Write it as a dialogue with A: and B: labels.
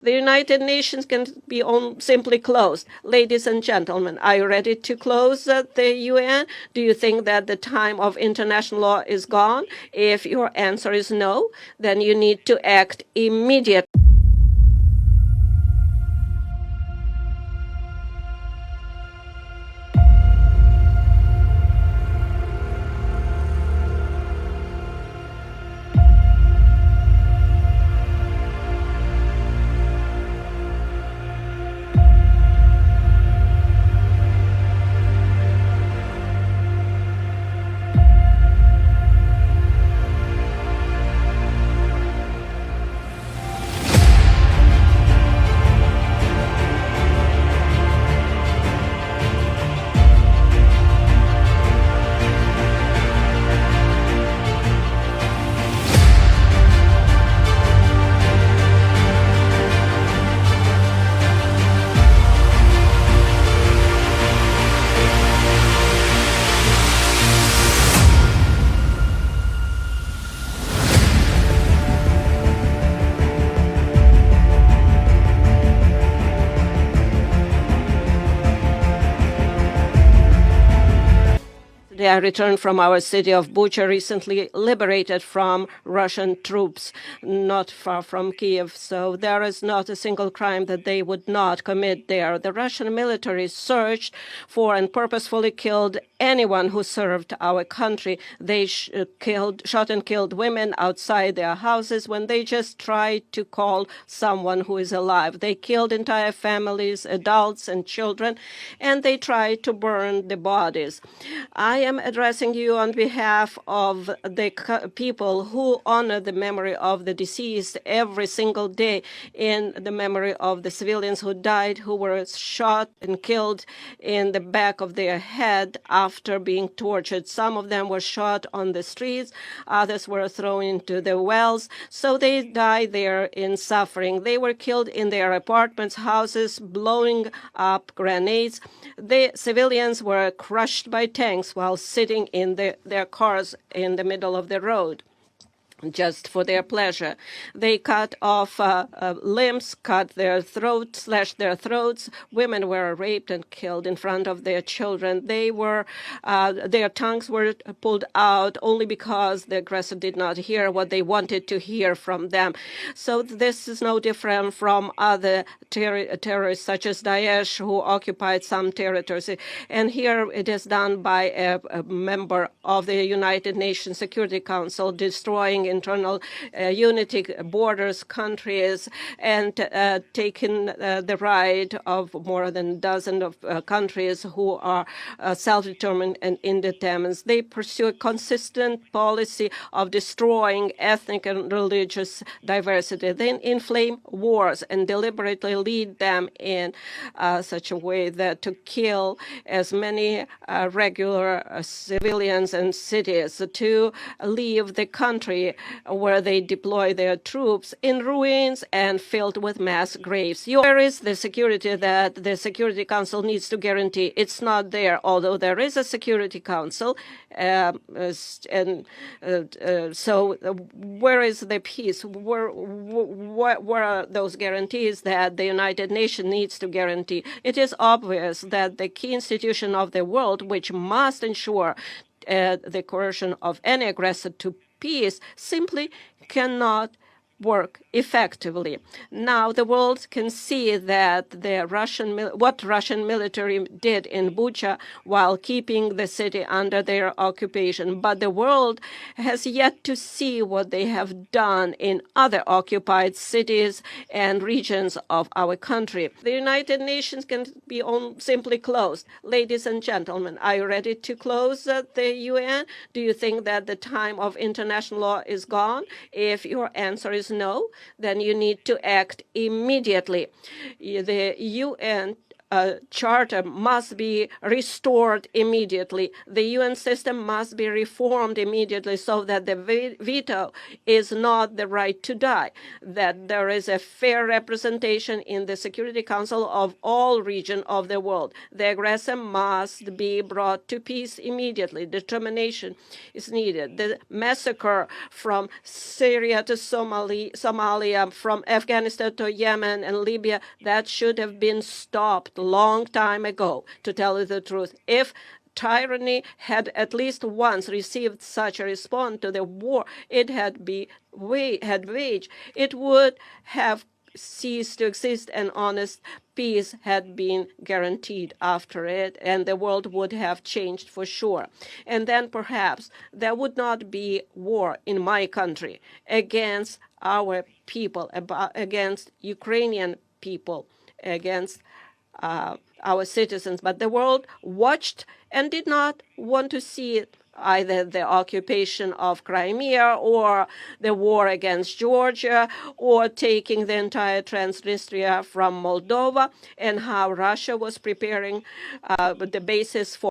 A: The United Nations can be simply closed. Ladies and gentlemen, are you ready to close the UN? Do you think that the time of international law is gone? If your answer is no, then you need to act immediately. I returned from our city of Bucha, recently liberated from Russian troops, not far from Kiev. So there is not a single crime that they would not commit there. The Russian military searched for and purposefully killed anyone who served our country. They shot and killed women outside their houses when they just tried to call someone who is alive. They killed entire families, adults and children, and they tried to burn the bodies. I am addressing you on behalf of the people who honor the memory of the deceased every single day, in the memory of the civilians who died, who were shot and killed in the back of their head after being tortured. Some of them were shot on the streets, others were thrown into the wells, so they died there in suffering. They were killed in their apartments, houses, blowing up grenades. The civilians were crushed by tanks while sitting in their cars in the middle of the road, just for their pleasure. They cut off limbs, cut their throats, slashed their throats. Women were raped and killed in front of their children. Their tongues were pulled out only because the aggressor did not hear what they wanted to hear from them. So this is no different from other terrorists such as Daesh, who occupied some territories. And here it is done by a member of the United Nations Security Council, destroying internal unity, borders, countries, and taking the right of more than a dozen of countries who are self-determined and independent. They pursue a consistent policy of destroying ethnic and religious diversity. They inflame wars and deliberately lead them in such a way that to kill as many regular civilians and cities, to leave the country where they deploy their troops in ruins and filled with mass graves. Where is the security that the Security Council needs to guarantee? It's not there, although there is a Security Council. So where is the peace? Where are those guarantees that the United Nations needs to guarantee? It is obvious that the key institution of the world, which must ensure the coercion of any aggressor to peace, simply cannot work effectively. Now the world can see that what Russian military did in Bucha while keeping the city under their occupation, but the world has yet to see what they have done in other occupied cities and regions of our country. The United Nations can be simply closed. Ladies and gentlemen, are you ready to close the UN? Do you think that the time of international law is gone? If your answer is no, then you need to act immediately. The UN Charter must be restored immediately. The UN system must be reformed immediately so that the veto is not the right to die, that there is a fair representation in the Security Council of all regions of the world. The aggressor must be brought to peace immediately. Determination is needed. The massacre from Syria to Somalia, from Afghanistan to Yemen and Libya, that should have been stopped a long time ago, to tell you the truth. If tyranny had at least once received such a response to the war it had waged, it would have ceased to exist, and honest peace had been guaranteed after it, and the world would have changed for sure. And then perhaps there would not be war in my country against our people, against Ukrainian people, against our citizens. But the world watched and did not want to see it, either the occupation of Crimea or the war against Georgia or taking the entire Transnistria from Moldova, and how Russia was preparing the basis for